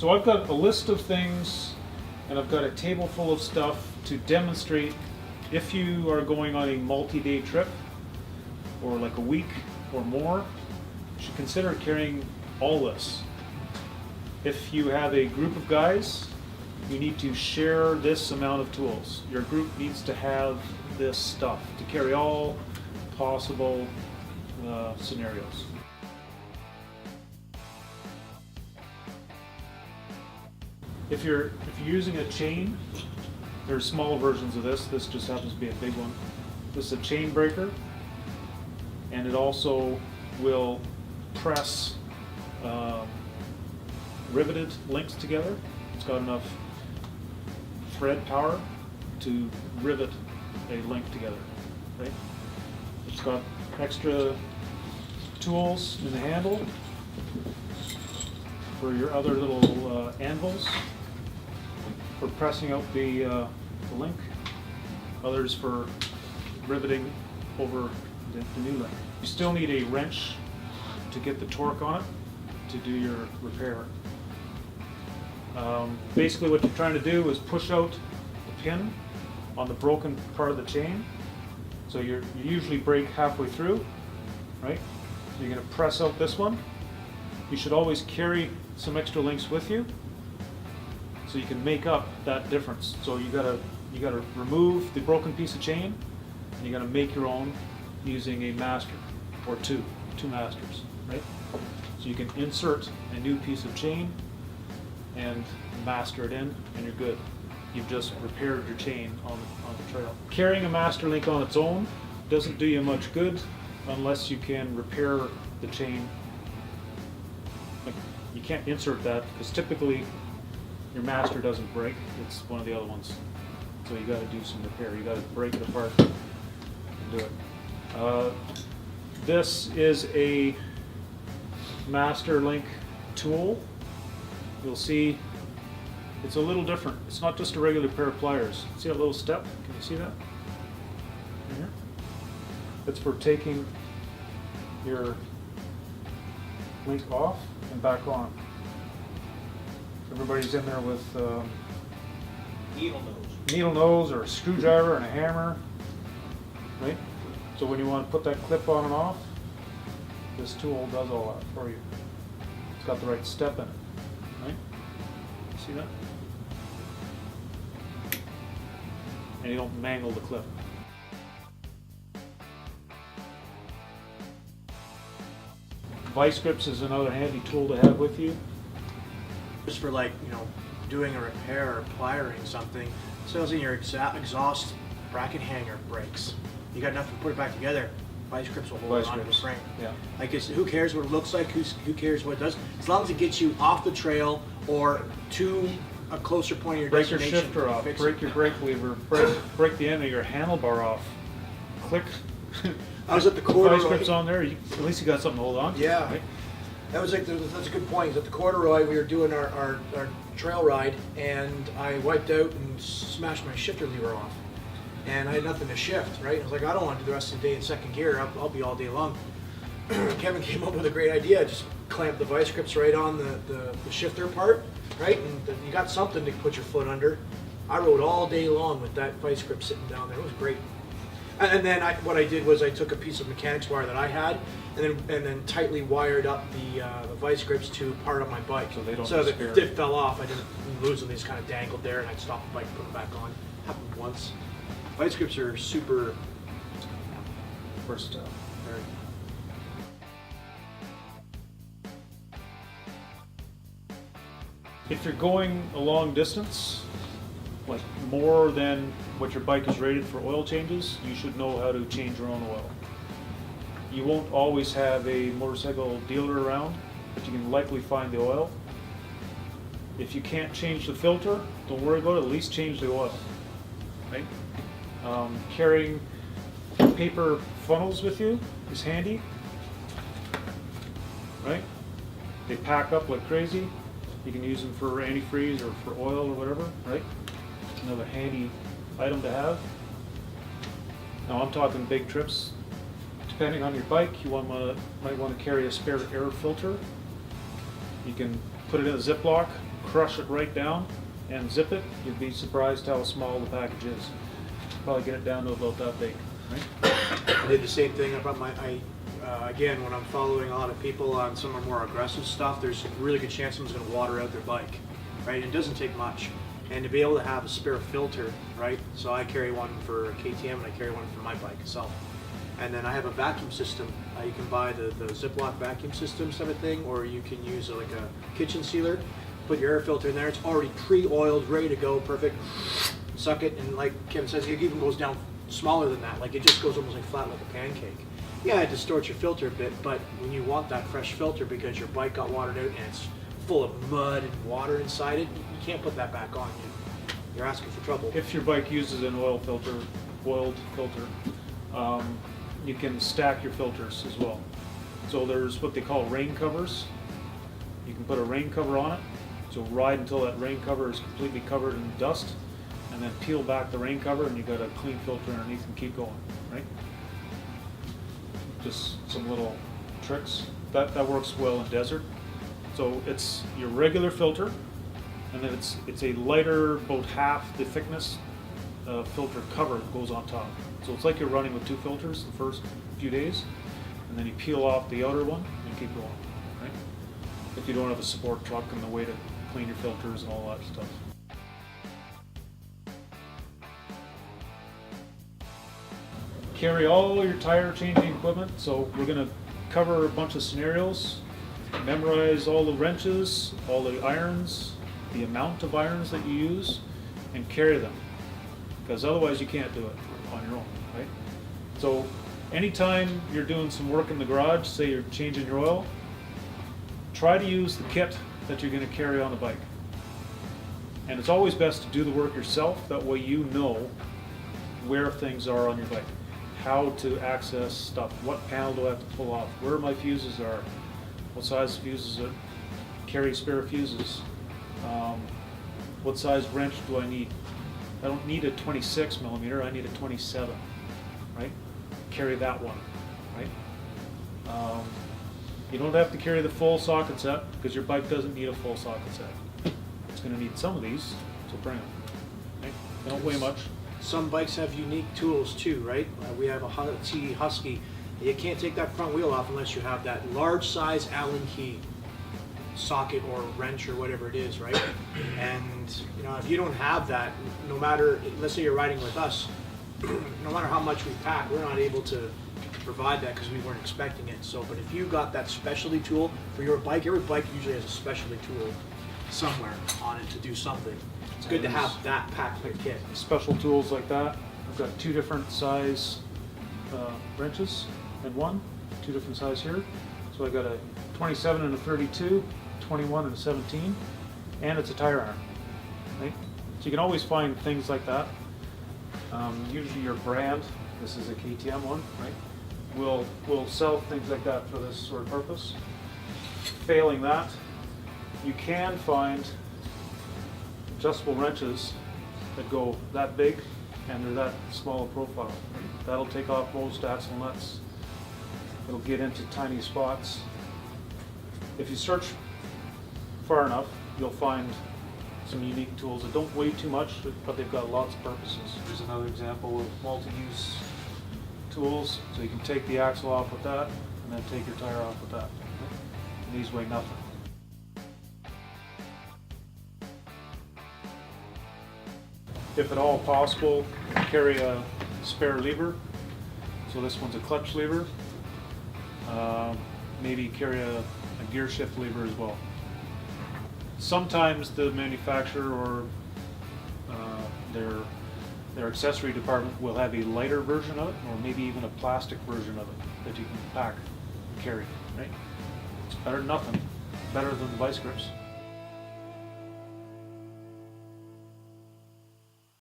So I've got a list of things, and I've got a table full of stuff to demonstrate if you are going on a multi-day trip, or like a week or more, you should consider carrying all this. If you have a group of guys, you need to share this amount of tools. Your group needs to have this stuff to carry all possible scenarios. If you're using a chain, there's smaller versions of this. This just happens to be a big one. This is a chain breaker, and it also will press riveted links together. It's got enough thread power to rivet a link together. Right? It's got extra tools in the handle for your other little anvils for pressing out the link. Others for riveting over the new link. You still need a wrench to get the torque on it to do your repair. Basically what you're trying to do is push out the pin on the broken part of the chain. So you usually break halfway through, right? So you're going to press out this one. You should always carry some extra links with you so you can make up that difference. So you gotta remove the broken piece of chain, and you gotta make your own using a master or two masters, right? So you can insert a new piece of chain and master it in, and you're good. You've just repaired your chain on the trail. Carrying a master link on its own doesn't do you much good unless you can repair the chain. Like, you can't insert that because typically your master doesn't break. It's one of the other ones. So you got to do some repair. You got to break it apart and do it. This is a master link tool. You'll see it's a little different. It's not just a regular pair of pliers. See that little step? Can you see that? Right here? It's for taking your link off and back on. Everybody's in there with needle nose or a screwdriver and a hammer, right? So when you want to put that clip on and off, this tool does all that for you. It's got the right step in it, right? See that? And you don't mangle the clip. Vice grips is another handy tool to have with you. Just for, like, you know, doing a repair or pliering something, suppose your exhaust bracket hanger breaks. You got enough to put it back together. Vice grips will hold it onto the frame. Yeah. Like, who cares what it looks like? Who cares what it does? As long as it gets you off the trail or to a closer point of your Break your destination. shifter off, break your brake lever, break the end of your handlebar off. Click. I was at the corduroy. Vice grips on there. At least you got something to hold on to. Yeah. Right? That's a good point. At the corduroy, we were doing our trail ride, and I wiped out and smashed my shifter lever off. And I had nothing to shift, right? I was like, I don't want to do the rest of the day in second gear. I'll be all day long. Kevin came up with a great idea. Just clamp the vice grips right on the shifter part, right? And you got something to put your foot under. I rode all day long with that vice grip sitting down there. It was great. And then what I did was I took a piece of mechanics wire that I had, and then tightly wired up the vice grips to part of my bike. So they don't So disappear. if it fell off, I didn't lose them. They just kind of dangled there, and I'd stop the bike and put them back on. Happened once. Vice grips are super Versatile. very. If you're going a long distance, like more than what your bike is rated for oil changes, you should know how to change your own oil. You won't always have a motorcycle dealer around, but you can likely find the oil. If you can't change the filter, don't worry about it, at least change the oil, right? Carrying paper funnels with you is handy, right? They pack up like crazy. You can use them for antifreeze or for oil or whatever, right? Another handy item to have. Now I'm talking big trips. Depending on your bike, you might want to carry a spare air filter. You can put it in a Ziploc, crush it right down and zip it, you'd be surprised how small the package is. Probably get it down to about that big, right? I did the same thing. I brought again, when I'm following a lot of people on some of the more aggressive stuff, there's a really good chance someone's going to water out their bike, right? It doesn't take much. And to be able to have a spare filter, right? So I carry one for KTM and I carry one for my bike itself. And then I have a vacuum system. You can buy the Ziploc vacuum system sort of thing, or you can use like a kitchen sealer. Put your air filter in there. It's already pre-oiled, ready to go, perfect. Suck it, and like Kevin says, it even goes down smaller than that. Like it just goes almost like flat like a pancake. Yeah, it distorts your filter a bit, but when you want that fresh filter because your bike got watered out and it's full of mud and water inside it, you can't put that back on. You're asking for trouble. If your bike uses an oiled filter, you can stack your filters as well. So there's what they call rain covers. You can put a rain cover on it. So ride until that rain cover is completely covered in dust, and then peel back the rain cover, and you've got a clean filter underneath and keep going, right? Just some little tricks. That works well in desert. So it's your regular filter, and then it's a lighter, about half the thickness filter cover that goes on top. So it's like you're running with two filters the first few days, and then you peel off the outer one and keep going, right? If you don't have a support truck and the way to clean your filters and all that stuff. Carry all your tire changing equipment. So we're going to cover a bunch of scenarios, memorize all the wrenches, all the irons, the amount of irons that you use, and carry them. Because otherwise you can't do it on your own, right? So anytime you're doing some work in the garage, say you're changing your oil, try to use the kit that you're going to carry on the bike. And it's always best to do the work yourself, that way you know where things are on your bike, how to access stuff, what panel do I have to pull off, where my fuses are, what size fuses are, carry spare fuses, what size wrench do I need. I don't need a 26 millimeter, I need a 27, right? Carry that one, right? You don't have to carry the full socket set, because your bike doesn't need a full socket set. It's going to need some of these, so bring them. Right? They don't weigh much. Some bikes have unique tools too, right? We have a T Husky. You can't take that front wheel off unless you have that large size Allen key socket or wrench or whatever it is, right? And you know, if you don't have that, no matter, let's say you're riding with us, no matter how much we pack, we're not able to provide that because we weren't expecting it. So, but if you got that specialty tool for your bike, every bike usually has a specialty tool somewhere on it to do something. It's good to have that packed in the kit. Special tools like that. I've got two different size wrenches in one, two different size here. So I've got a 27 and a 32, 21 and a 17, and it's a tire iron. Right? So you can always find things like that. Usually your brand, this is a KTM one, right? We'll sell things like that for this sort of purpose. Failing that, you can find adjustable wrenches that go that big and they're that small a profile. That'll take off most axle nuts. It'll get into tiny spots. If you search far enough, you'll find some unique tools that don't weigh too much, but they've got lots of purposes. Here's another example of multi-use tools. So you can take the axle off with that, and then take your tire off with that. And these weigh nothing. If at all possible, carry a spare lever. So this one's a clutch lever. Maybe carry a gear shift lever as well. Sometimes the manufacturer or their accessory department will have a lighter version of it, or maybe even a plastic version of it that you can pack and carry. Right? It's better than nothing. Better than the vice grips.